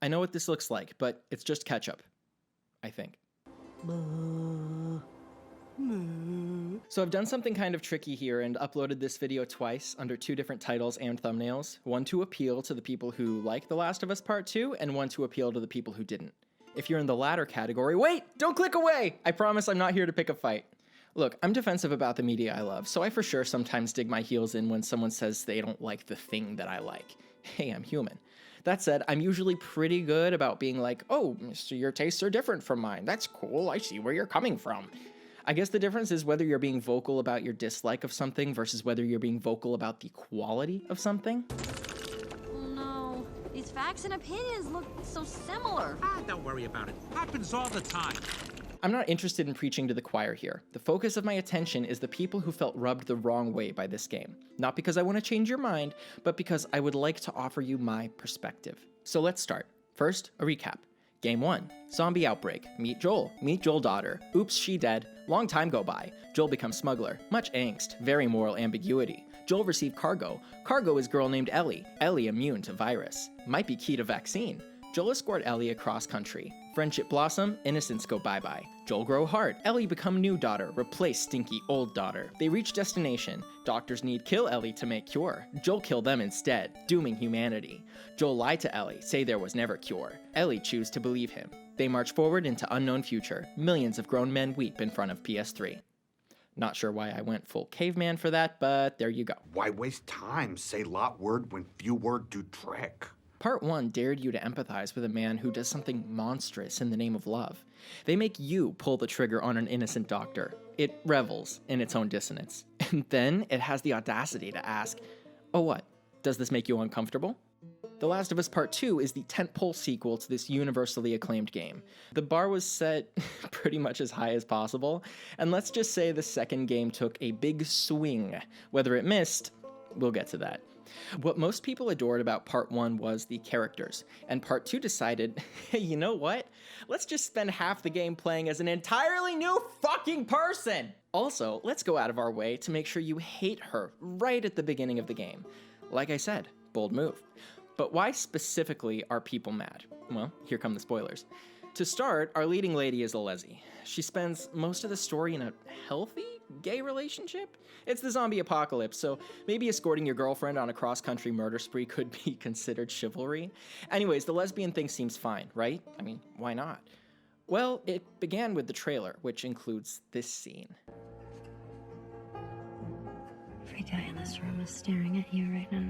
I know what this looks like, but it's just ketchup. I think. So I've done something kind of tricky here and uploaded this video twice under 2 different titles and thumbnails, one to appeal to the people who like The Last of Us Part 2, and one to appeal to the people who didn't. If you're in the latter category, wait, don't click away! I promise I'm not here to pick a fight. Look, I'm defensive about the media I love, so I for sure sometimes dig my heels in when someone says they don't like the thing that I like. Hey, I'm human. That said, I'm usually pretty good about being like, oh, so your tastes are different from mine. That's cool, I see where you're coming from. I guess the difference is whether you're being vocal about your dislike of something versus whether you're being vocal about the quality of something. Oh no, these facts and opinions look so similar. Don't worry about it. Happens all the time. I'm not interested in preaching to the choir here. The focus of my attention is the people who felt rubbed the wrong way by this game. Not because I want to change your mind, but because I would like to offer you my perspective. So let's start. First, a recap. Game 1, zombie outbreak, meet Joel daughter, oops she dead, long time go by, Joel becomes smuggler, much angst, very moral ambiguity, Joel received cargo is girl named Ellie immune to virus, might be key to vaccine, Joel escort Ellie across country, friendship blossom, innocence go bye-bye, Joel grow heart, Ellie become new daughter, replace stinky old daughter, they reach destination, doctors need kill Ellie to make cure, Joel kill them instead, dooming humanity, Joel lie to Ellie, say there was never cure, Ellie choose to believe him, they march forward into unknown future, millions of grown men weep in front of PS3. Not sure why I went full caveman for that, but there you go. Why waste time? Say lot word when few word do trick. Part 1 dared you to empathize with a man who does something monstrous in the name of love. They make you pull the trigger on an innocent doctor. It revels in its own dissonance. And then it has the audacity to ask, oh what, does this make you uncomfortable? The Last of Us Part 2 is the tentpole sequel to this universally acclaimed game. The bar was set pretty much as high as possible, and let's just say the second game took a big swing. Whether it missed, we'll get to that. What most people adored about Part 1 was the characters, and Part 2 decided, hey, you know what? Let's just spend half the game playing as an entirely new fucking person! Also, let's go out of our way to make sure you hate her right at the beginning of the game. Like I said, bold move. But why specifically are people mad? Well, here come the spoilers. To start, our leading lady is a lessee. She spends most of the story in a healthy gay relationship? It's the zombie apocalypse, so maybe escorting your girlfriend on a cross-country murder spree could be considered chivalry. Anyways, the lesbian thing seems fine, right? I mean, why not? Well, it began with the trailer, which includes this scene. Every guy in this room is staring at you right now.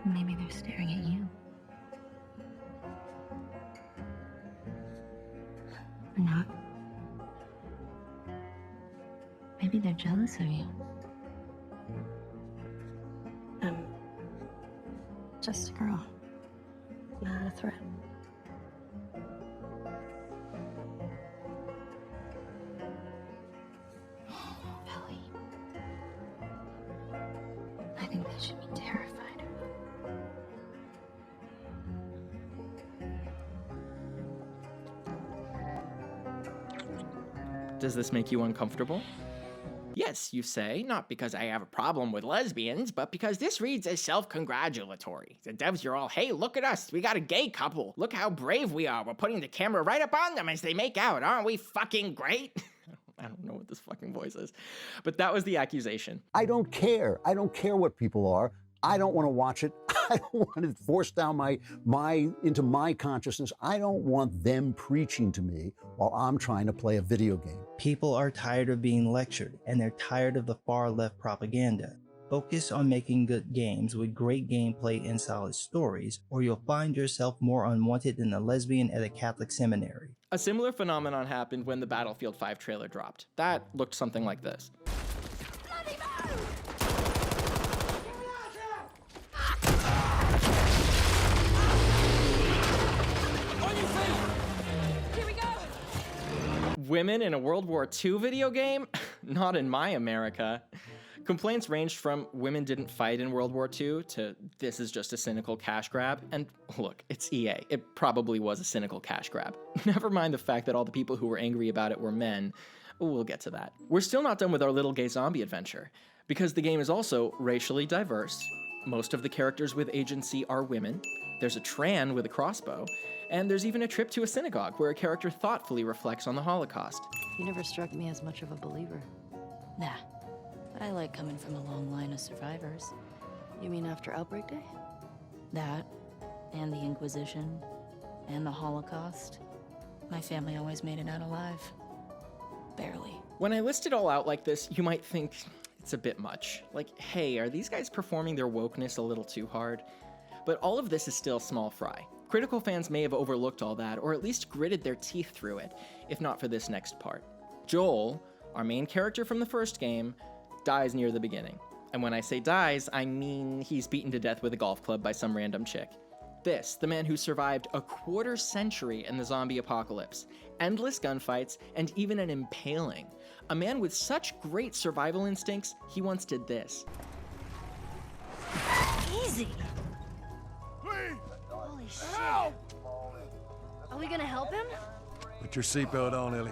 Maybe they're staring at you. Or not. Maybe they're jealous of you. I'm just a girl, not a threat. Ellie. I think they should be terrified. Does this make you uncomfortable? Yes, you say, not because I have a problem with lesbians, but because this reads as self-congratulatory. The devs are all, hey, look at us, we got a gay couple. Look how brave we are, we're putting the camera right up on them as they make out. Aren't we fucking great? I don't know what this fucking voice is. But that was the accusation. I don't care. I don't care what people are. I don't want to watch it. I don't want it forced down into my consciousness. I don't want them preaching to me while I'm trying to play a video game. People are tired of being lectured, and they're tired of the far left propaganda. Focus on making good games with great gameplay and solid stories, or you'll find yourself more unwanted than a lesbian at a Catholic seminary. A similar phenomenon happened when the Battlefield 5 trailer dropped. That looked something like this. Women in a World War II video game? Not in my America. Complaints ranged from women didn't fight in World War II to this is just a cynical cash grab. And look, it's EA. It probably was a cynical cash grab. Never mind the fact that all the people who were angry about it were men. We'll get to that. We're still not done with our little gay zombie adventure, because the game is also racially diverse, Most of the characters with agency are women. There's a Tran with a crossbow. And there's even a trip to a synagogue where a character thoughtfully reflects on the Holocaust. You never struck me as much of a believer. Nah, but I like coming from a long line of survivors. You mean after Outbreak Day? That, and the Inquisition, and the Holocaust. My family always made it out alive. Barely. When I list it all out like this, you might think it's a bit much. Like, hey, are these guys performing their wokeness a little too hard? But all of this is still small fry. Critical fans may have overlooked all that, or at least gritted their teeth through it, if not for this next part. Joel, our main character from the first game, dies near the beginning. And when I say dies, I mean he's beaten to death with a golf club by some random chick. This, the man who survived a quarter century in the zombie apocalypse, endless gunfights, and even an impaling. A man with such great survival instincts, he once did this. Easy! Holy shit. Are we gonna help him? Put your seatbelt on, Ellie.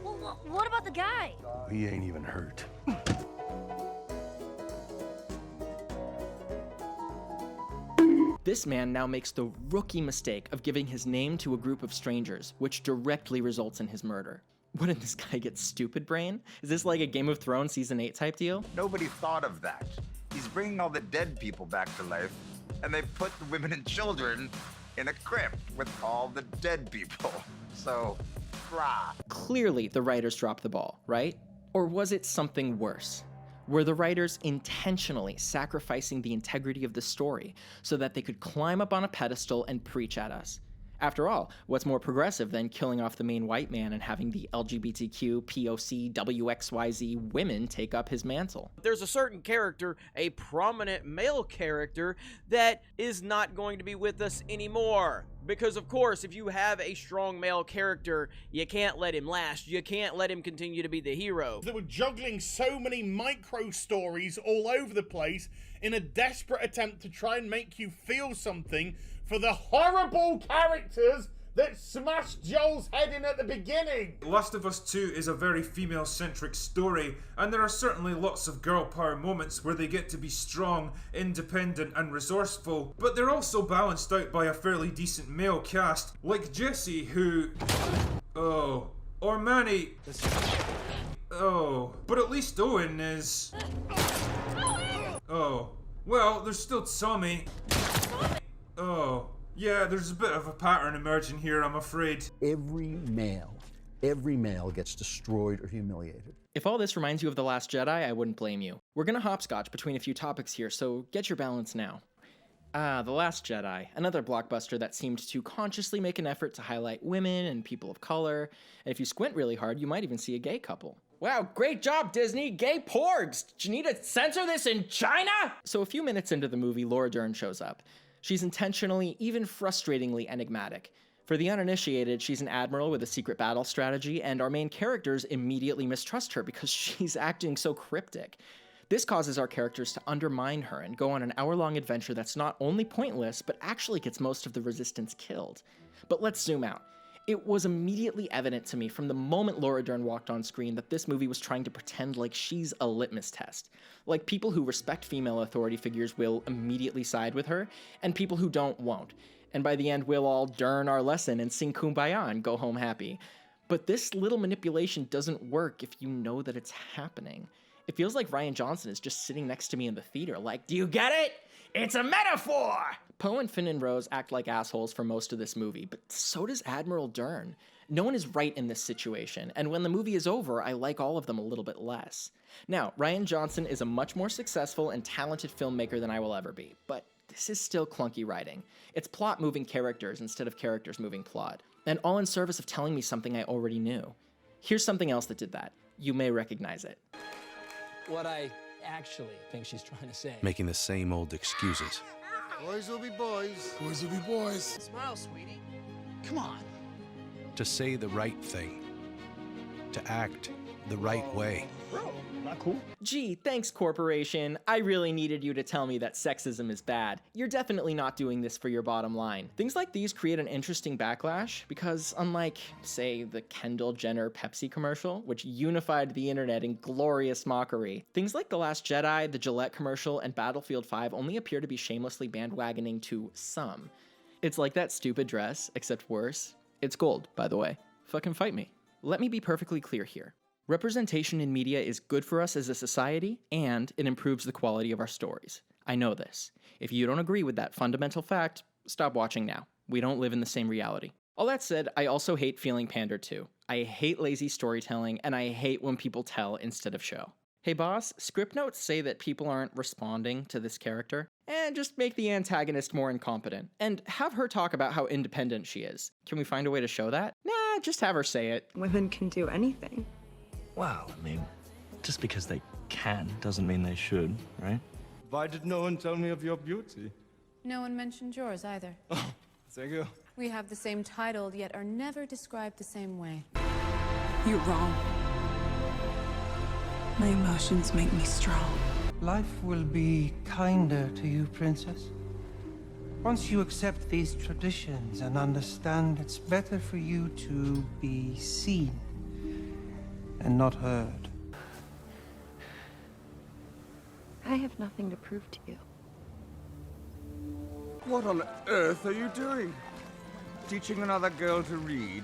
Well, what about the guy? He ain't even hurt. This man now makes the rookie mistake of giving his name to a group of strangers, which directly results in his murder. What, did this guy get stupid brain? Is this like a Game of Thrones Season 8 type deal? Nobody thought of that. He's bringing all the dead people back to life, and they put the women and children in a crypt with all the dead people. So, brah. Clearly, the writers dropped the ball, right? Or was it something worse? Were the writers intentionally sacrificing the integrity of the story so that they could climb up on a pedestal and preach at us? After all, what's more progressive than killing off the main white man and having the LGBTQ, POC, WXYZ women take up his mantle? There's a certain character, a prominent male character, that is not going to be with us anymore. Because, of course, if you have a strong male character, you can't let him last. You can't let him continue to be the hero. They were juggling so many micro stories all over the place in a desperate attempt to try and make you feel something for the horrible characters that smashed Joel's head in at the beginning. Last of Us 2 is a very female-centric story, and there are certainly lots of girl power moments where they get to be strong, independent, and resourceful, but they're also balanced out by a fairly decent male cast, like Jesse, who... oh. Or Manny... oh. But at least Owen is... oh. Well, there's still Tommy. Oh. Yeah, there's a bit of a pattern emerging here, I'm afraid. Every male gets destroyed or humiliated. If all this reminds you of The Last Jedi, I wouldn't blame you. We're gonna hopscotch between a few topics here, so get your balance now. The Last Jedi, another blockbuster that seemed to consciously make an effort to highlight women and people of color, and if you squint really hard, you might even see a gay couple. Wow, great job, Disney! Gay porgs! Did you need to censor this in China? So a few minutes into the movie, Laura Dern shows up. She's intentionally, even frustratingly enigmatic. For the uninitiated, she's an admiral with a secret battle strategy, and our main characters immediately mistrust her because she's acting so cryptic. This causes our characters to undermine her and go on an hour-long adventure that's not only pointless, but actually gets most of the resistance killed. But let's zoom out. It was immediately evident to me from the moment Laura Dern walked on screen that this movie was trying to pretend like she's a litmus test. Like people who respect female authority figures will immediately side with her, and people who don't won't. And by the end, we'll all Dern our lesson and sing Kumbaya and go home happy. But this little manipulation doesn't work if you know that it's happening. It feels like Rian Johnson is just sitting next to me in the theater like, do you get it? It's a metaphor! Poe and Finn and Rose act like assholes for most of this movie, but so does Admiral Dern. No one is right in this situation, and when the movie is over, I like all of them a little bit less. Now, Rian Johnson is a much more successful and talented filmmaker than I will ever be, but this is still clunky writing. It's plot moving characters instead of characters moving plot, and all in service of telling me something I already knew. Here's something else that did that. You may recognize it. What I actually think she's trying to say. Making the same old excuses. Boys will be boys. Boys will be boys. Smile, sweetie. Come on. To say the right thing. To act the right way. Not cool. Gee, thanks, corporation. I really needed you to tell me that sexism is bad. You're definitely not doing this for your bottom line. Things like these create an interesting backlash because unlike, say, the Kendall Jenner Pepsi commercial, which unified the internet in glorious mockery, things like The Last Jedi, the Gillette commercial, and Battlefield 5 only appear to be shamelessly bandwagoning to some. It's like that stupid dress, except worse. It's gold, by the way. Fucking fight me. Let me be perfectly clear here. Representation in media is good for us as a society, and it improves the quality of our stories. I know this. If you don't agree with that fundamental fact, stop watching now. We don't live in the same reality. All that said, I also hate feeling pandered to. I hate lazy storytelling, and I hate when people tell instead of show. Hey boss, script notes say that people aren't responding to this character, and just make the antagonist more incompetent, and have her talk about how independent she is. Can we find a way to show that? Nah, just have her say it. Women can do anything. Well, I mean, just because they can doesn't mean they should, right? Why did no one tell me of your beauty? No one mentioned yours either. Oh, thank you. We have the same title, yet are never described the same way. You're wrong. My emotions make me strong. Life will be kinder to you, Princess. Once you accept these traditions and understand it's better for you to be seen and not heard. I have nothing to prove to you. What on earth are you doing? Teaching another girl to read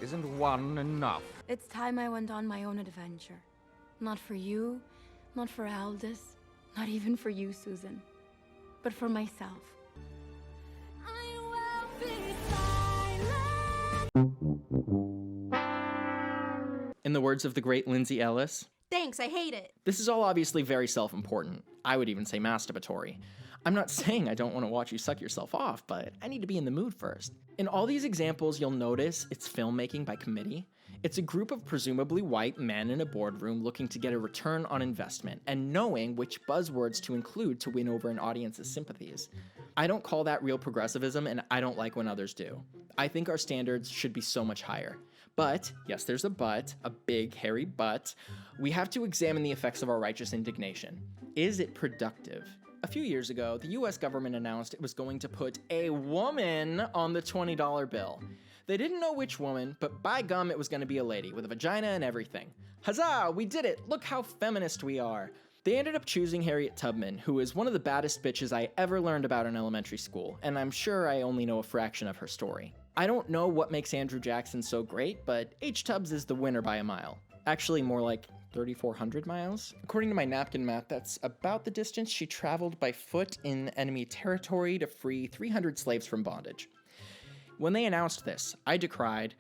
isn't one enough. It's time I went on my own adventure. Not for you, not for Aldous, not even for you, Susan, but for myself. In the words of the great Lindsay Ellis, Thanks, I hate it. this is all obviously very self-important. I would even say masturbatory. I'm not saying I don't want to watch you suck yourself off, but I need to be in the mood first. In all these examples, you'll notice it's filmmaking by committee. It's a group of presumably white men in a boardroom looking to get a return on investment and knowing which buzzwords to include to win over an audience's sympathies. I don't call that real progressivism, and I don't like when others do. I think our standards should be so much higher. But, yes, there's a but, a big, hairy but, we have to examine the effects of our righteous indignation. Is it productive? A few years ago, the US government announced it was going to put a woman on the $20 bill. They didn't know which woman, but by gum, it was going to be a lady with a vagina and everything. Huzzah, we did it! Look how feminist we are! They ended up choosing Harriet Tubman, who is one of the baddest bitches I ever learned about in elementary school, and I'm sure I only know a fraction of her story. I don't know what makes Andrew Jackson so great, but H-Tubbs is the winner by a mile. Actually, more like 3,400 miles? According to my napkin math, that's about the distance she traveled by foot in enemy territory to free 300 slaves from bondage. When they announced this, I decried,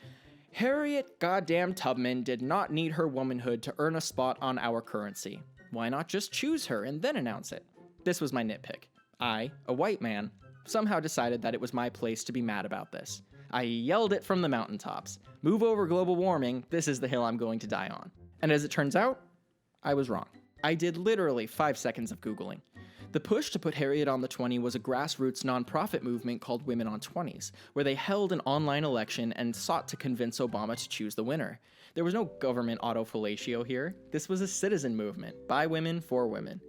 Harriet goddamn Tubman did not need her womanhood to earn a spot on our currency. Why not just choose her and then announce it? This was my nitpick. I, a white man, somehow decided that it was my place to be mad about this. I yelled it from the mountaintops. Move over global warming, this is the hill I'm going to die on. And as it turns out, I was wrong. I did literally 5 seconds of Googling. The push to put Harriet on the 20 was a grassroots nonprofit movement called Women on 20s, where they held an online election and sought to convince Obama to choose the winner. There was no government autofellatio here. This was a citizen movement, by women, for women.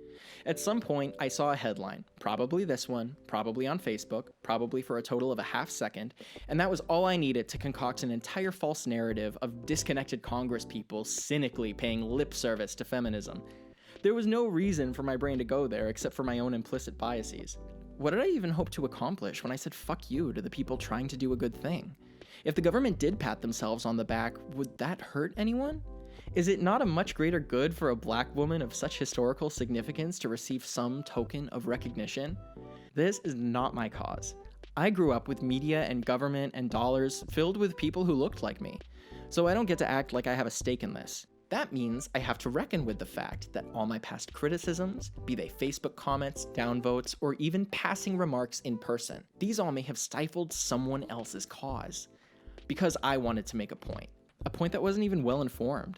At some point, I saw a headline, probably this one, probably on Facebook, probably for a total of a half second, and that was all I needed to concoct an entire false narrative of disconnected congresspeople cynically paying lip service to feminism. There was no reason for my brain to go there except for my own implicit biases. What did I even hope to accomplish when I said fuck you to the people trying to do a good thing? If the government did pat themselves on the back, would that hurt anyone? Is it not a much greater good for a black woman of such historical significance to receive some token of recognition? This is not my cause. I grew up with media and government and dollars filled with people who looked like me, so I don't get to act like I have a stake in this. That means I have to reckon with the fact that all my past criticisms, be they Facebook comments, downvotes, or even passing remarks in person, these all may have stifled someone else's cause. Because I wanted to make a point that wasn't even well informed.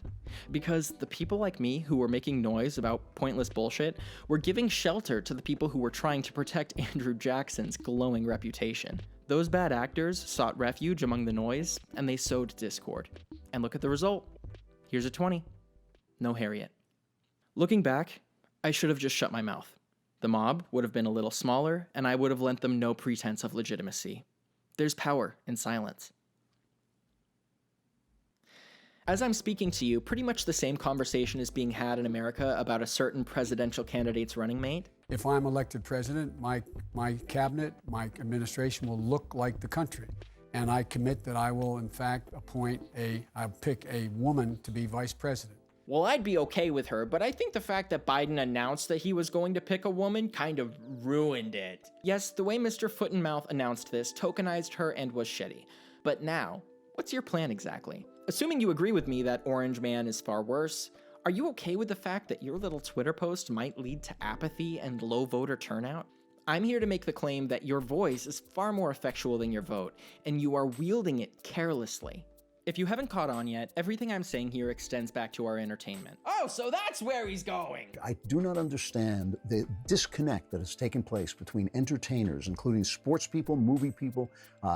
Because the people like me who were making noise about pointless bullshit were giving shelter to the people who were trying to protect Andrew Jackson's glowing reputation. Those bad actors sought refuge among the noise, and they sowed discord. And look at the result. Here's a 20. No Harriet. Looking back, I should have just shut my mouth. The mob would have been a little smaller, and I would have lent them no pretense of legitimacy. There's power in silence. As I'm speaking to you, pretty much the same conversation is being had in America about a certain presidential candidate's running mate. If I'm elected president, my cabinet, my administration will look like the country. And I commit that I will, in fact, I'll pick a woman to be vice president. Well, I'd be okay with her, but I think the fact that Biden announced that he was going to pick a woman kind of ruined it. Yes, the way Mr. Foot-and-Mouth announced this tokenized her and was shitty. But now, what's your plan exactly? Assuming you agree with me that Orange Man is far worse, are you okay with the fact that your little Twitter post might lead to apathy and low voter turnout? I'm here to make the claim that your voice is far more effectual than your vote, and you are wielding it carelessly. If you haven't caught on yet, everything I'm saying here extends back to our entertainment. Oh, so that's where he's going! I do not understand the disconnect that has taken place between entertainers, including sports people, movie people,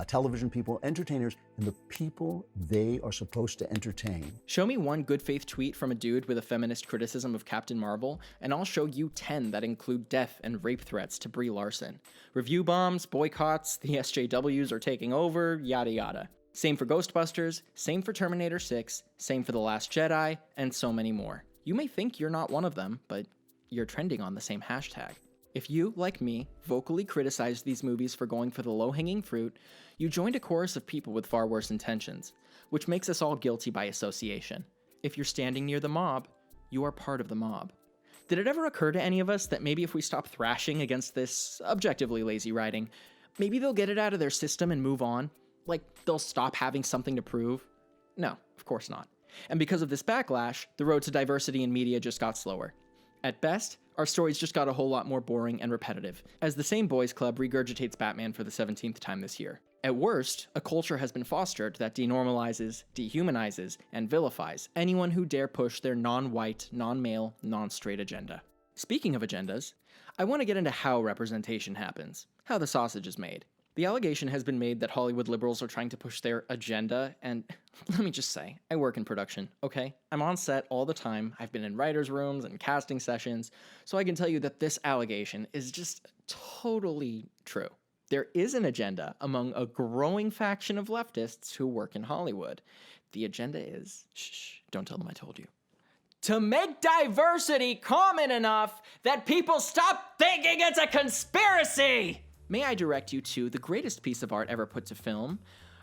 television people, entertainers, and the people they are supposed to entertain. Show me one good faith tweet from a dude with a feminist criticism of Captain Marvel, and I'll show you 10 that include death and rape threats to Brie Larson. Review bombs, boycotts, the SJWs are taking over, yada yada. Same for Ghostbusters, same for Terminator 6, same for The Last Jedi, and so many more. You may think you're not one of them, but you're trending on the same hashtag. If you, like me, vocally criticized these movies for going for the low-hanging fruit, you joined a chorus of people with far worse intentions, which makes us all guilty by association. If you're standing near the mob, you are part of the mob. Did it ever occur to any of us that maybe if we stop thrashing against this objectively lazy writing, maybe they'll get it out of their system and move on? Like, they'll stop having something to prove? No, of course not. And because of this backlash, the road to diversity in media just got slower. At best, our stories just got a whole lot more boring and repetitive, as the same boys club regurgitates Batman for the 17th time this year. At worst, a culture has been fostered that denormalizes, dehumanizes, and vilifies anyone who dare push their non-white, non-male, non-straight agenda. Speaking of agendas, I want to get into how representation happens, how the sausage is made. The allegation has been made that Hollywood liberals are trying to push their agenda, and let me just say, I work in production, okay? I'm on set all the time, I've been in writers' rooms and casting sessions, so I can tell you that this allegation is just totally true. There is an agenda among a growing faction of leftists who work in Hollywood. The agenda is, shh, don't tell them I told you. To make diversity common enough that people stop thinking it's a conspiracy! May I direct you to the greatest piece of art ever put to film,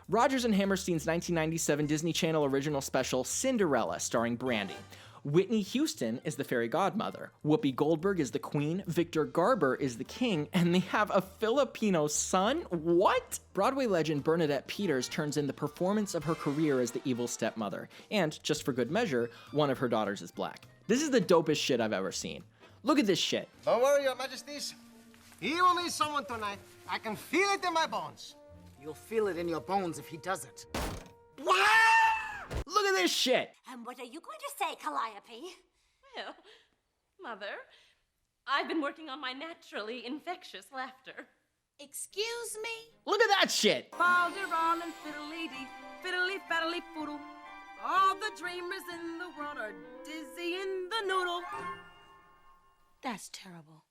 Rodgers and Hammerstein's 1997 Disney Channel original special Cinderella starring Brandy. Whitney Houston is the fairy godmother, Whoopi Goldberg is the queen, Victor Garber is the king, and they have a Filipino son? What? Broadway legend Bernadette Peters turns in the performance of her career as the evil stepmother, and, just for good measure, one of her daughters is black. This is the dopest shit I've ever seen. Look at this shit. Don't worry, Your Majesties. He will need someone tonight. I can feel it in my bones. You'll feel it in your bones if he does it. Look at this shit! And what are you going to say, Calliope? Well, Mother, I've been working on my naturally infectious laughter. Excuse me? Look at that shit! Balderall and fiddly-dee, fiddly-faddly-poodle. All the dreamers in the world are dizzy in the noodle. That's terrible.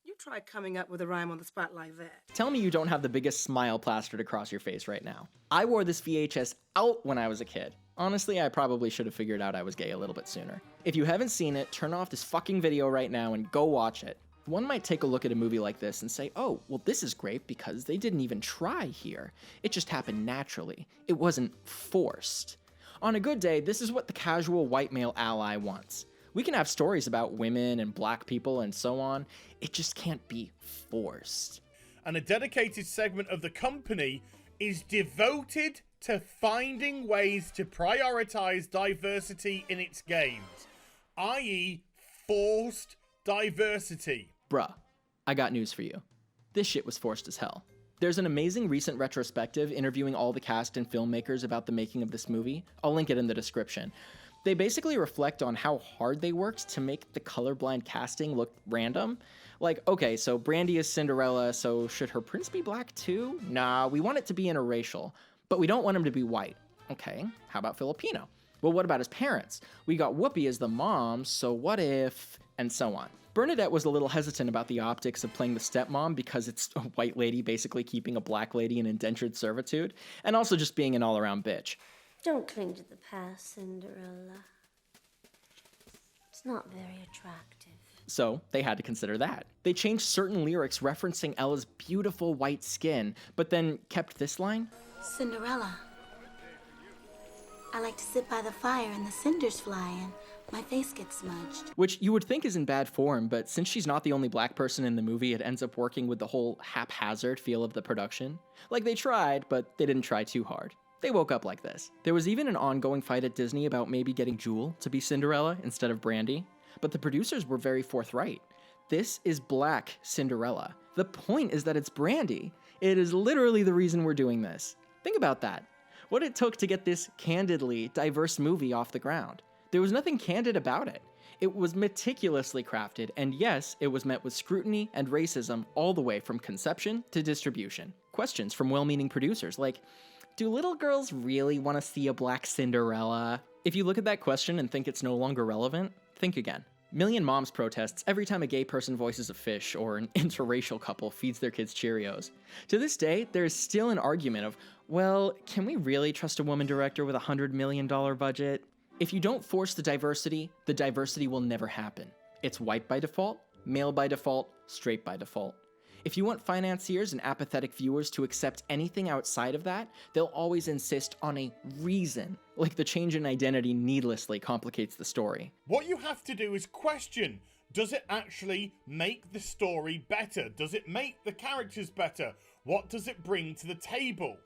You try coming up with a rhyme on the spot like that. Tell me you don't have the biggest smile plastered across your face right now. I wore this VHS out when I was a kid. Honestly, I probably should have figured out I was gay a little bit sooner. If you haven't seen it, turn off this fucking video right now and go watch it. One might take a look at a movie like this and say, oh, well this is great because they didn't even try here. It just happened naturally. It wasn't forced. On a good day, this is what the casual white male ally wants. We can have stories about women and black people and so on. It just can't be forced. And a dedicated segment of the company is devoted to finding ways to prioritize diversity in its games, i.e. forced diversity. Bruh, I got news for you. This shit was forced as hell. There's an amazing recent retrospective interviewing all the cast and filmmakers about the making of this movie. I'll link it in the description. They basically reflect on how hard they worked to make the colorblind casting look random. Like, okay, so Brandy is Cinderella, so should her prince be black too? Nah, we want it to be interracial, but we don't want him to be white. Okay, how about Filipino? Well, what about his parents? We got Whoopi as the mom, so what if... and so on. Bernadette was a little hesitant about the optics of playing the stepmom because it's a white lady basically keeping a black lady in indentured servitude, and also just being an all-around bitch. Don't cling to the past, Cinderella. It's not very attractive. So they had to consider that. They changed certain lyrics referencing Ella's beautiful white skin, but then kept this line. Cinderella. I like to sit by the fire and the cinders fly and my face gets smudged. Which you would think is in bad form, but since she's not the only black person in the movie, it ends up working with the whole haphazard feel of the production. Like, they tried, but they didn't try too hard. They woke up like this. There was even an ongoing fight at Disney about maybe getting Jewel to be Cinderella instead of Brandy, but the producers were very forthright. This is black Cinderella. The point is that it's Brandy. It is literally the reason we're doing this. Think about that. What it took to get this candidly diverse movie off the ground. There was nothing candid about it. It was meticulously crafted, and yes, it was met with scrutiny and racism all the way from conception to distribution. Questions from well-meaning producers like, do little girls really want to see a black Cinderella? If you look at that question and think it's no longer relevant, think again. Million Moms protests every time a gay person voices a fish or an interracial couple feeds their kids Cheerios. To this day, there is still an argument of, well, can we really trust a woman director with a $100 million budget? If you don't force the diversity will never happen. It's white by default, male by default, straight by default. If you want financiers and apathetic viewers to accept anything outside of that, they'll always insist on a reason, like the change in identity needlessly complicates the story. What you have to do is question, does it actually make the story better? Does it make the characters better? What does it bring to the table?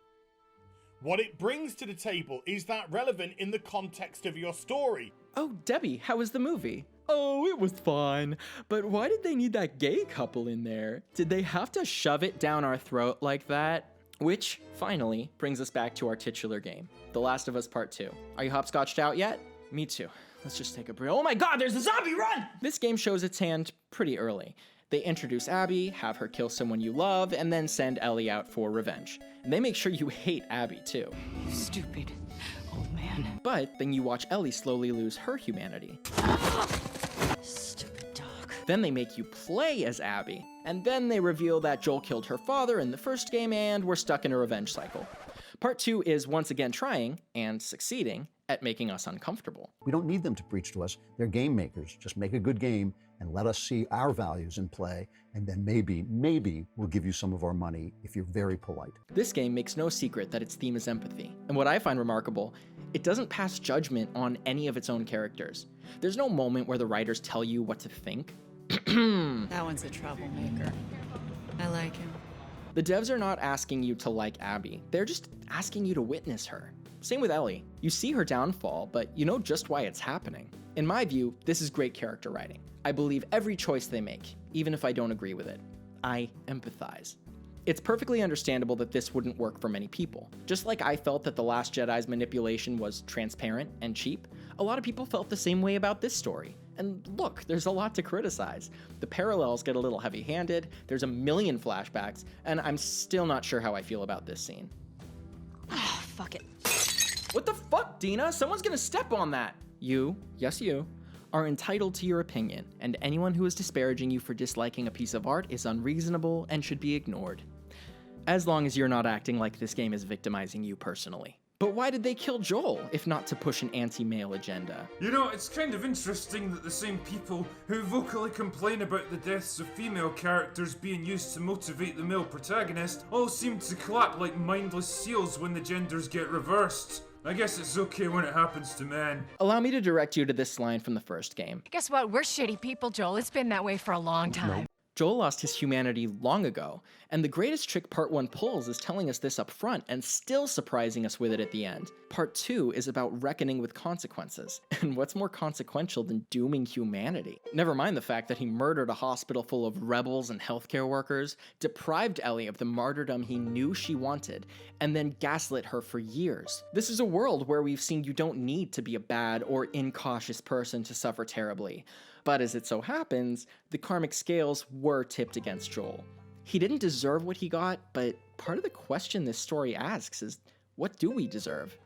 What it brings to the table, is that relevant in the context of your story? Oh, Debbie, how was the movie? Oh, it was fine. But why did they need that gay couple in there? Did they have to shove it down our throat like that? Which, finally, brings us back to our titular game, The Last of Us Part 2. Are you hopscotched out yet? Me too. Let's just take a break. Oh my god, there's a zombie, run! This game shows its hand pretty early. They introduce Abby, have her kill someone you love, and then send Ellie out for revenge. And they make sure you hate Abby too. You stupid old man. But then you watch Ellie slowly lose her humanity. Stupid dog. Then they make you play as Abby, and then they reveal that Joel killed her father in the first game and we're stuck in a revenge cycle. Part 2 is once again trying, and succeeding, at making us uncomfortable. We don't need them to preach to us. They're game makers. Just make a good game and let us see our values in play, and then maybe we'll give you some of our money if you're very polite. This game makes no secret that its theme is empathy, and what I find remarkable, it doesn't pass judgment on any of its own characters. There's no moment where the writers tell you what to think. That one's a troublemaker. I like him. The devs are not asking you to like Abby, they're just asking you to witness her. Same with Ellie. You see her downfall, but you know just why it's happening. In my view, this is great character writing. I believe every choice they make, even if I don't agree with it. I empathize. It's perfectly understandable that this wouldn't work for many people. Just like I felt that The Last Jedi's manipulation was transparent and cheap, a lot of people felt the same way about this story. And look, there's a lot to criticize. The parallels get a little heavy-handed, there's a million flashbacks, and I'm still not sure how I feel about this scene. Ah, fuck it. What the fuck, Dina? Someone's gonna step on that! You, yes you, are entitled to your opinion, and anyone who is disparaging you for disliking a piece of art is unreasonable and should be ignored. As long as you're not acting like this game is victimizing you personally. But why did they kill Joel, if not to push an anti-male agenda? You know, it's kind of interesting that the same people who vocally complain about the deaths of female characters being used to motivate the male protagonist all seem to clap like mindless seals when the genders get reversed. I guess it's okay when it happens to men. Allow me to direct you to this line from the first game. Guess what? We're shitty people, Joel. It's been that way for a long time. Joel lost his humanity long ago, and the greatest trick Part 1 pulls is telling us this up front and still surprising us with it at the end. Part 2 is about reckoning with consequences, and what's more consequential than dooming humanity? Never mind the fact that he murdered a hospital full of rebels and healthcare workers, deprived Ellie of the martyrdom he knew she wanted, and then gaslit her for years. This is a world where we've seen you don't need to be a bad or incautious person to suffer terribly. But as it so happens, the karmic scales were tipped against Joel. He didn't deserve what he got, but part of the question this story asks is, what do we deserve?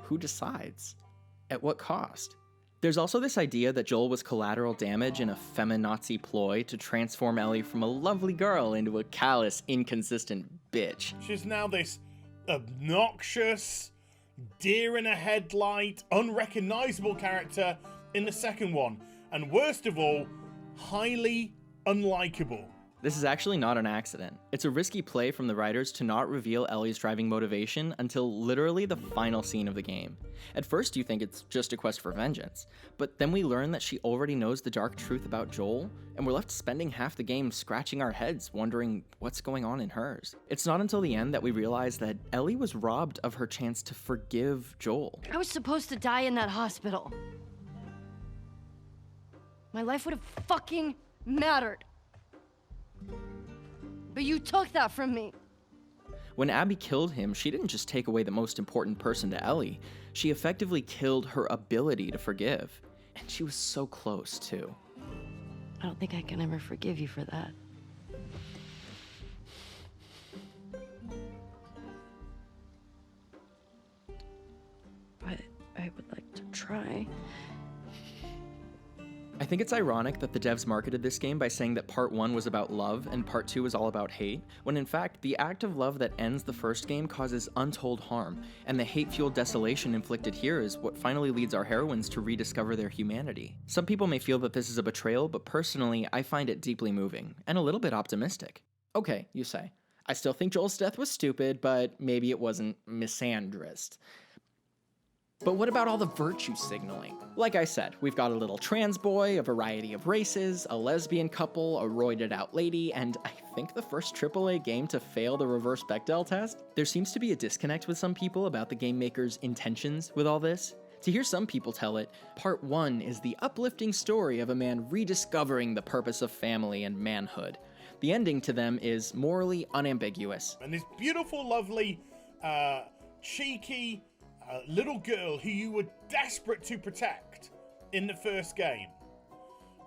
Who decides? at what cost? There's also this idea that Joel was collateral damage in a feminazi ploy to transform Ellie from a lovely girl into a callous, inconsistent bitch. She's now this obnoxious, deer in a headlight, unrecognizable character in the second one. And worst of all, highly unlikable. This is actually not an accident. It's a risky play from the writers to not reveal Ellie's driving motivation until literally the final scene of the game. At first you think it's just a quest for vengeance, but then we learn that she already knows the dark truth about Joel, and we're left spending half the game scratching our heads wondering what's going on in hers. It's not until the end that we realize that Ellie was robbed of her chance to forgive Joel. I was supposed to die in that hospital. My life would have fucking mattered. But you took that from me. When Abby killed him, she didn't just take away the most important person to Ellie, she effectively killed her ability to forgive. And she was so close, too. I don't think I can ever forgive you for that. But I would like to try. I think it's ironic that the devs marketed this game by saying that Part 1 was about love and Part 2 is all about hate, when in fact, the act of love that ends the first game causes untold harm, and the hate-fueled desolation inflicted here is what finally leads our heroines to rediscover their humanity. Some people may feel that this is a betrayal, but personally, I find it deeply moving, and a little bit optimistic. Okay, you say. I still think Joel's death was stupid, but maybe it wasn't misandrist. But what about all the virtue signaling? Like I said, we've got a little trans boy, a variety of races, a lesbian couple, a roided out lady, and I think the first AAA game to fail the reverse Bechdel test. There seems to be a disconnect with some people about the game maker's intentions with all this. To hear some people tell it, Part 1 is the uplifting story of a man rediscovering the purpose of family and manhood. The ending to them is morally unambiguous. And this beautiful, lovely, cheeky, little girl who you were desperate to protect in the first game,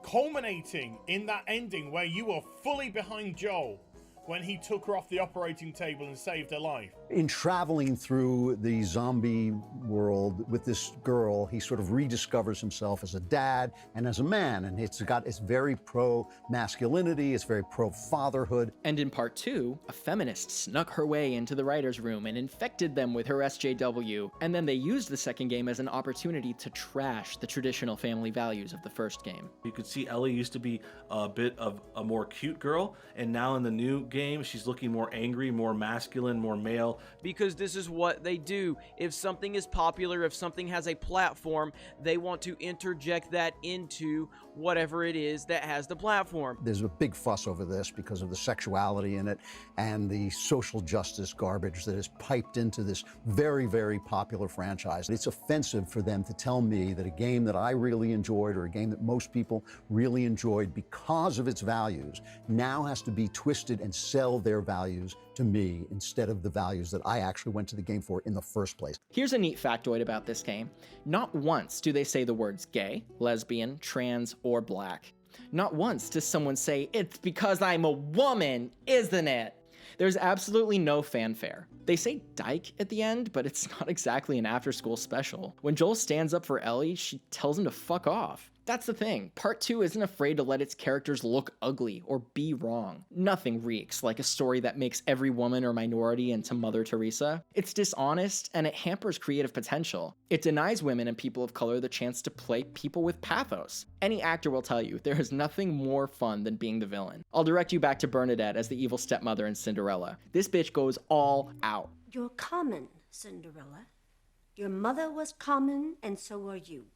culminating in that ending where you were fully behind Joel when he took her off the operating table and saved her life. In traveling through the zombie world with this girl, he sort of rediscovers himself as a dad and as a man, and it's very pro-masculinity, it's very pro-fatherhood. And in Part 2, a feminist snuck her way into the writer's room and infected them with her SJW, and then they used the second game as an opportunity to trash the traditional family values of the first game. You could see Ellie used to be a bit of a more cute girl, and now in the new game, she's looking more angry, more masculine, more male. Because this is what they do. If something is popular, if something has a platform, they want to interject that into whatever it is that has the platform. There's a big fuss over this because of the sexuality in it and the social justice garbage that is piped into this very, very popular franchise. It's offensive for them to tell me that a game that I really enjoyed or a game that most people really enjoyed because of its values now has to be twisted and sell their values to me instead of the values that I actually went to the game for in the first place. Here's a neat factoid about this game. Not once do they say the words gay, lesbian, trans, or black. Not once does someone say, "It's because I'm a woman, isn't it?" There's absolutely no fanfare. They say dyke at the end, but it's not exactly an after-school special. When Joel stands up for Ellie, she tells him to fuck off. That's the thing. Part 2 isn't afraid to let its characters look ugly or be wrong. Nothing reeks like a story that makes every woman or minority into Mother Teresa. It's dishonest and it hampers creative potential. It denies women and people of color the chance to play people with pathos. Any actor will tell you there is nothing more fun than being the villain. I'll direct you back to Bernadette as the evil stepmother in Cinderella. This bitch goes all out. You're common, Cinderella. Your mother was common, and so are you.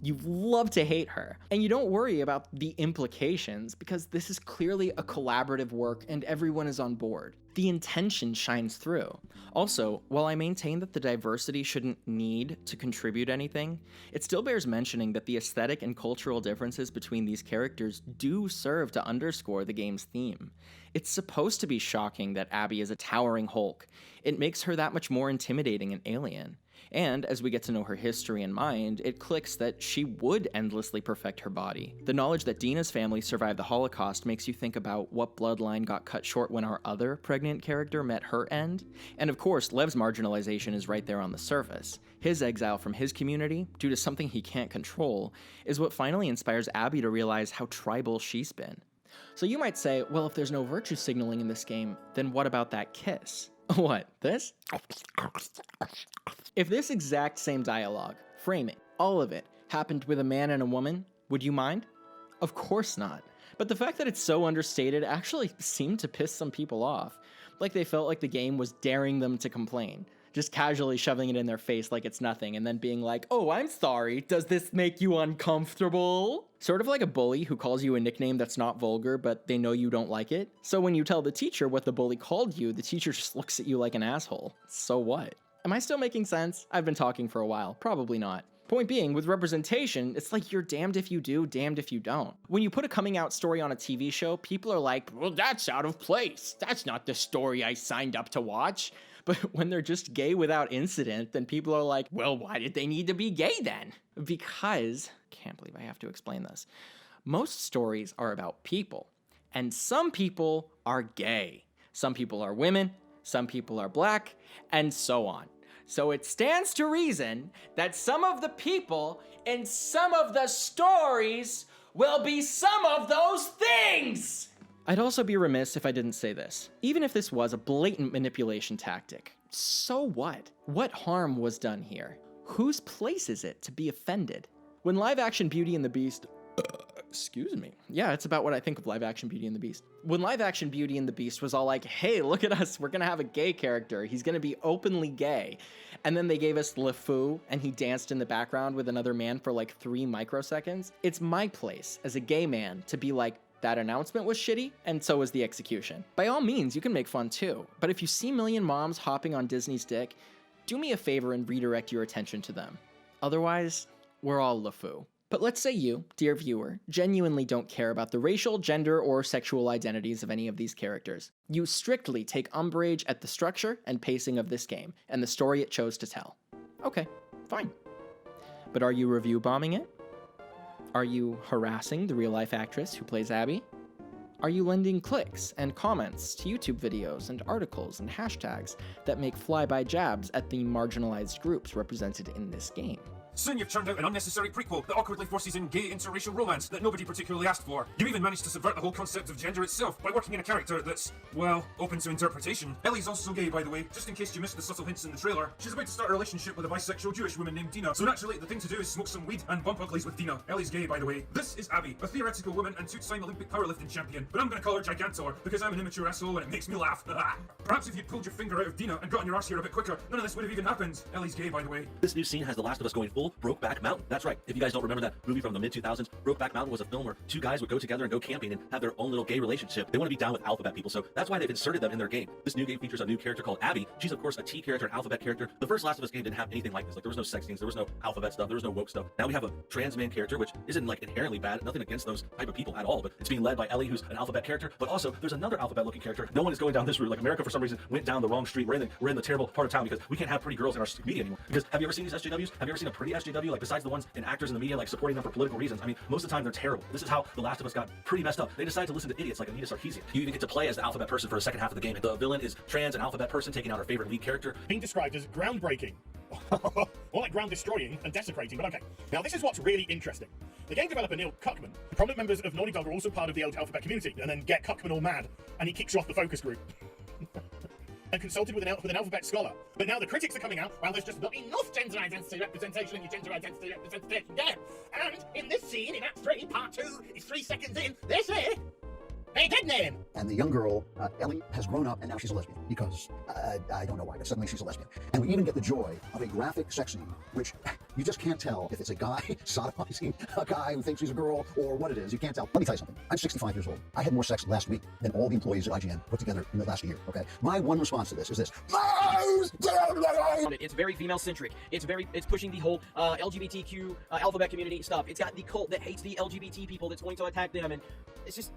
You love to hate her, and you don't worry about the implications because this is clearly a collaborative work and everyone is on board. The intention shines through. Also, while I maintain that the diversity shouldn't need to contribute anything, it still bears mentioning that the aesthetic and cultural differences between these characters do serve to underscore the game's theme. It's supposed to be shocking that Abby is a towering Hulk. It makes her that much more intimidating and alien. And as we get to know her history and mind, it clicks that she would endlessly perfect her body. The knowledge that Dina's family survived the Holocaust makes you think about what bloodline got cut short when our other pregnant character met her end. And of course, Lev's marginalization is right there on the surface. His exile from his community, due to something he can't control, is what finally inspires Abby to realize how tribal she's been. So you might say, well, if there's no virtue signaling in this game, then what about that kiss? What, this? If this exact same dialogue, framing, all of it, happened with a man and a woman, would you mind? Of course not. But the fact that it's so understated actually seemed to piss some people off. Like they felt like the game was daring them to complain. Just casually shoving it in their face like it's nothing and then being like, oh, I'm sorry, does this make you uncomfortable? Sort of like a bully who calls you a nickname that's not vulgar, but they know you don't like it. So when you tell the teacher what the bully called you, the teacher just looks at you like an asshole. So what? Am I still making sense? I've been talking for a while. Probably not. Point being, with representation, it's like you're damned if you do, damned if you don't. When you put a coming out story on a TV show, people are like, well, that's out of place. That's not the story I signed up to watch. But when they're just gay without incident, then people are like, well, why did they need to be gay then? Because, can't believe I have to explain this, most stories are about people. And some people are gay. Some people are women, some people are black, and so on. So it stands to reason that some of the people in some of the stories will be some of those things! I'd also be remiss if I didn't say this. Even if this was a blatant manipulation tactic, so what? What harm was done here? Whose place is it to be offended? When live-action Beauty and the Beast... excuse me. Yeah, it's about what I think of live-action Beauty and the Beast. When live-action Beauty and the Beast was all like, hey, look at us, we're gonna have a gay character, he's gonna be openly gay. And then they gave us LeFou, and he danced in the background with another man for like 3 microseconds. It's my place, as a gay man, to be like, that announcement was shitty, and so was the execution. By all means, you can make fun too, but if you see Million Moms hopping on Disney's dick, do me a favor and redirect your attention to them. Otherwise, we're all LeFou. But let's say you, dear viewer, genuinely don't care about the racial, gender, or sexual identities of any of these characters. You strictly take umbrage at the structure and pacing of this game, and the story it chose to tell. Okay, fine. But are you review bombing it? Are you harassing the real-life actress who plays Abby? Are you lending clicks and comments to YouTube videos and articles and hashtags that make flyby jabs at the marginalized groups represented in this game? Soon you've churned out an unnecessary prequel that awkwardly forces in gay interracial romance that nobody particularly asked for. You even managed to subvert the whole concept of gender itself by working in a character that's, well, open to interpretation. Ellie's also gay, by the way, just in case you missed the subtle hints in the trailer. She's about to start a relationship with a bisexual Jewish woman named Dina, so naturally the thing to do is smoke some weed and bump uglies with Dina. Ellie's gay, by the way. This is Abby, a theoretical woman and 2-time Olympic powerlifting champion, but I'm gonna call her Gigantor because I'm an immature asshole and it makes me laugh. Perhaps if you'd pulled your finger out of Dina and gotten your arse here a bit quicker, none of this would have even happened. Ellie's gay, by the way. This new scene has The Last of Us going full Brokeback Mountain. That's right. If you guys don't remember that movie from the mid-2000s, Brokeback Mountain was a film where 2 guys would go together and go camping and have their own little gay relationship. They want to be down with alphabet people, so that's why they've inserted them in their game. This new game features a new character called Abby. She's, of course, a T character, an alphabet character. The first Last of Us game didn't have anything like this. Like, there was no sex scenes, there was no alphabet stuff, there was no woke stuff. Now we have a trans man character, which isn't, like, inherently bad. Nothing against those type of people at all, but it's being led by Ellie, who's an alphabet character, but also there's another alphabet-looking character. No one is going down this route. Like, America, for some reason, went down the wrong street. We're in the terrible part of town because we can't have pretty girls in our media anymore. Because have you ever seen these SJWs? Have you ever seen a pretty SJW? Like, besides the ones in actors in the media, like, supporting them for political reasons. I mean, most of the time they're terrible. This is how The Last of Us got pretty messed up. They decided to listen to idiots like Anita Sarkeesian. You even get to play as the alphabet person for the second half of the game. And the villain is trans and alphabet person taking out our favorite lead character. Being described as groundbreaking. More like ground destroying and desecrating, but okay. Now this is what's really interesting. The game developer Neil Druckmann, prominent members of Naughty Dog are also part of the alphabet community, and then get Druckmann all mad, and he kicks you off the focus group. And consulted with an alphabet scholar. But now the critics are coming out, well, there's just not enough gender identity representation in your gender identity representation game. And in this scene, in Act 3, Part 2, it's 3 seconds in, they say, they did name. And the young girl, Ellie, has grown up and now she's a lesbian because I don't know why, but suddenly she's a lesbian. And we even get the joy of a graphic sex scene, which you just can't tell if it's a guy sodomizing a guy who thinks he's a girl or what it is. You can't tell. Let me tell you something. I'm 65 years old. I had more sex last week than all the employees at IGN put together in the last year, okay? My one response to this is this. It's very female-centric. It's pushing the whole LGBTQ alphabet community stuff. It's got the cult that hates the LGBT people that's going to attack them, and it's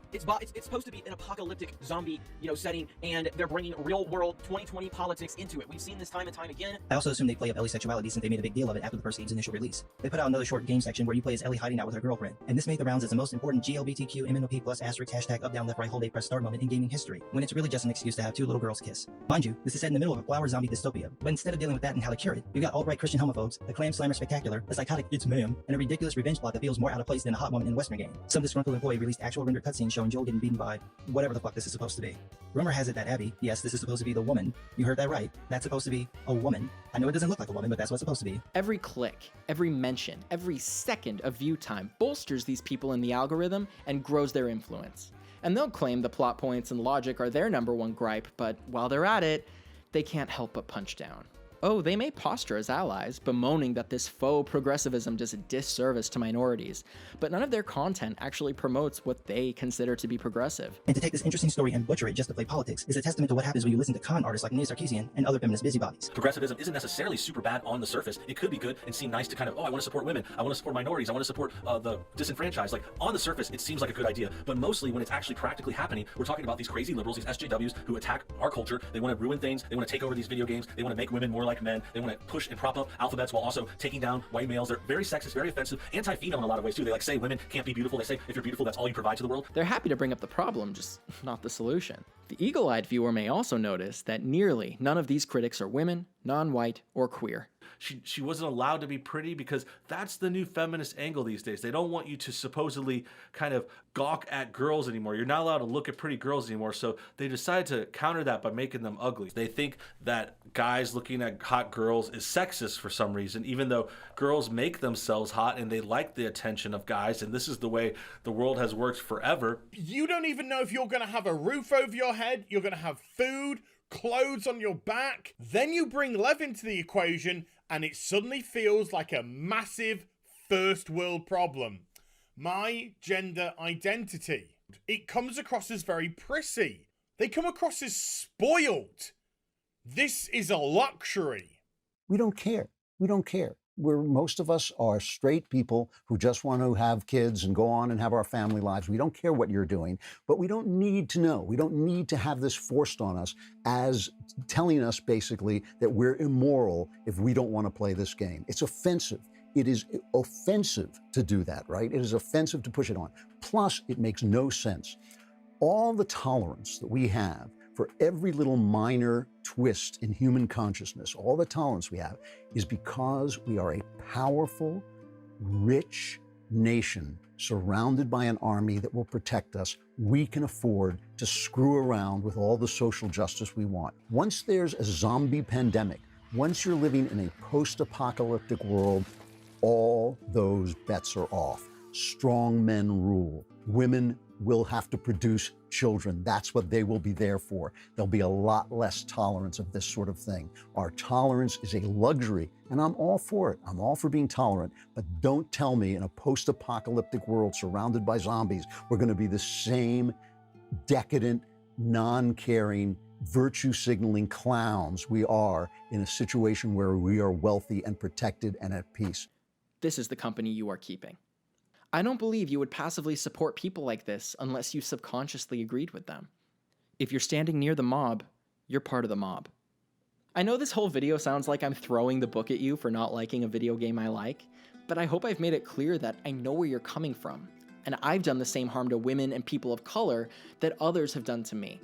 supposed to be an apocalyptic apocalyptic zombie, setting, and they're bringing real world 2020 politics into it. We've seen this time and time again. I also assume they play up Ellie's sexuality since they made a big deal of it after the first game's initial release. They put out another short game section where you play as Ellie hiding out with her girlfriend, and this made the rounds as the most important GLBTQ MNOP plus asterisk hashtag up down left right hold a press start moment in gaming history, when it's really just an excuse to have two little girls kiss. Mind you, this is set in the middle of a flower zombie dystopia, but instead of dealing with that and how to cure it, we've got alt-right Christian homophobes, a clam slammer spectacular, a psychotic it's ma'am, and a ridiculous revenge plot that feels more out of place than a hot woman in a Western game. Some disgruntled employee released actual rendered cutscenes showing Joel getting beaten by whatever the fuck this is supposed to be. Rumor has it that Abby, yes, this is supposed to be the woman. You heard that right. That's supposed to be a woman. I know it doesn't look like a woman, but that's what's supposed to be. Every click, every mention, every second of view time bolsters these people in the algorithm and grows their influence. And they'll claim the plot points and logic are their #1 gripe, but while they're at it, they can't help but punch down. Oh, they may posture as allies, bemoaning that this faux progressivism does a disservice to minorities, but none of their content actually promotes what they consider to be progressive. And to take this interesting story and butcher it just to play politics is a testament to what happens when you listen to con artists like Anita Sarkeesian and other feminist busybodies. Progressivism isn't necessarily super bad on the surface. It could be good and seem nice to kind of, I want to support women, I want to support minorities, I want to support the disenfranchised. Like, on the surface, it seems like a good idea, but mostly when it's actually practically happening, we're talking about these crazy liberals, these SJWs who attack our culture. They want to ruin things, they want to take over these video games, they want to make women more like men, they want to push and prop up alphabets while also taking down white males. They're very sexist, very offensive, anti-female in a lot of ways too. They say women can't be beautiful. They say if you're beautiful, that's all you provide to the world. They're happy to bring up the problem, just not the solution. The eagle-eyed viewer may also notice that nearly none of these critics are women, non-white, or queer. She wasn't allowed to be pretty because that's the new feminist angle these days. They don't want you to supposedly kind of gawk at girls anymore. You're not allowed to look at pretty girls anymore. So they decided to counter that by making them ugly. They think that guys looking at hot girls is sexist for some reason, even though girls make themselves hot and they like the attention of guys. And this is the way the world has worked forever. You don't even know if you're going to have a roof over your head. You're going to have food, clothes on your back. Then you bring Lev into the equation and it suddenly feels like a massive first world problem. My gender identity. It comes across as very prissy. They come across as spoiled. This is a luxury. We don't care. We don't care. Most of us are straight people who just want to have kids and go on and have our family lives. We don't care what you're doing, but we don't need to know. We don't need to have this forced on us as telling us basically that we're immoral if we don't want to play this game. It's offensive. It is offensive to do that, right? It is offensive to push it on. Plus, it makes no sense. All the tolerance that we have for every little minor twist in human consciousness, all the tolerance we have, is because we are a powerful, rich nation surrounded by an army that will protect us. We can afford to screw around with all the social justice we want. Once there's a zombie pandemic, once you're living in a post-apocalyptic world, all those bets are off. Strong men rule. Women will have to produce children. That's what they will be there for. There'll be a lot less tolerance of this sort of thing. Our tolerance is a luxury, and I'm all for it. I'm all for being tolerant, but don't tell me in a post-apocalyptic world surrounded by zombies, we're going to be the same decadent, non-caring, virtue-signaling clowns we are in a situation where we are wealthy and protected and at peace. This is the company you are keeping. I don't believe you would passively support people like this unless you subconsciously agreed with them. If you're standing near the mob, you're part of the mob. I know this whole video sounds like I'm throwing the book at you for not liking a video game I like, but I hope I've made it clear that I know where you're coming from, and I've done the same harm to women and people of color that others have done to me.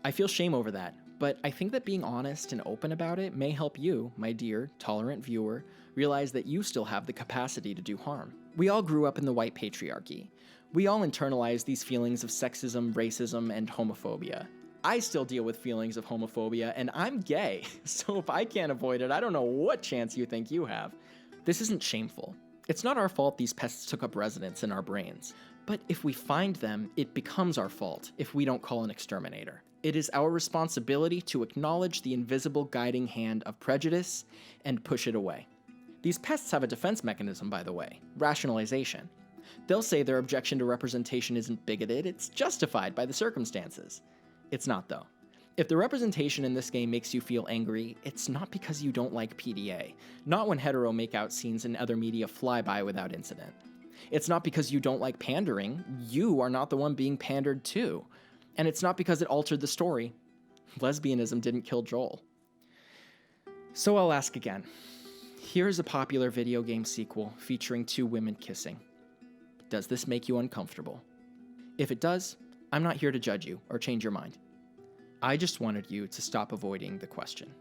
I feel shame over that, but I think that being honest and open about it may help you, my dear, tolerant viewer, realize that you still have the capacity to do harm. We all grew up in the white patriarchy. We all internalize these feelings of sexism, racism, and homophobia. I still deal with feelings of homophobia, and I'm gay, so if I can't avoid it, I don't know what chance you think you have. This isn't shameful. It's not our fault these pests took up residence in our brains. But if we find them, it becomes our fault if we don't call an exterminator. It is our responsibility to acknowledge the invisible guiding hand of prejudice and push it away. These pests have a defense mechanism, by the way, rationalization. They'll say their objection to representation isn't bigoted, it's justified by the circumstances. It's not, though. If the representation in this game makes you feel angry, it's not because you don't like PDA, not when hetero makeout scenes in other media fly by without incident. It's not because you don't like pandering, you are not the one being pandered to. And it's not because it altered the story. Lesbianism didn't kill Joel. So I'll ask again. Here's a popular video game sequel featuring 2 women kissing. Does this make you uncomfortable? If it does, I'm not here to judge you or change your mind. I just wanted you to stop avoiding the question.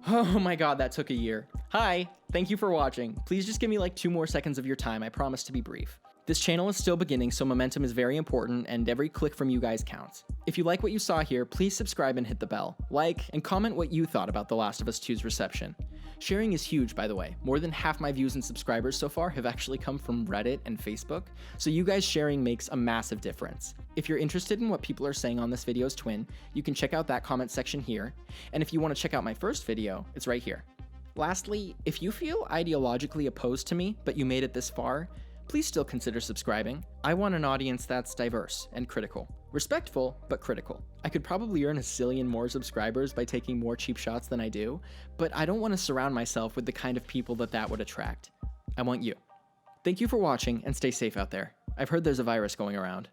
Oh my god, that took a year. Hi, thank you for watching. Please just give me like 2 more seconds of your time. I promise to be brief. This channel is still beginning, so momentum is very important, and every click from you guys counts. If you like what you saw here, please subscribe and hit the bell. Like, and comment what you thought about The Last of Us 2's reception. Sharing is huge, by the way. More than half my views and subscribers so far have actually come from Reddit and Facebook, so you guys sharing makes a massive difference. If you're interested in what people are saying on this video's twin, you can check out that comment section here, and if you want to check out my first video, it's right here. Lastly, if you feel ideologically opposed to me, but you made it this far, please still consider subscribing. I want an audience that's diverse and critical. Respectful, but critical. I could probably earn a zillion more subscribers by taking more cheap shots than I do, but I don't want to surround myself with the kind of people that would attract. I want you. Thank you for watching, and stay safe out there. I've heard there's a virus going around.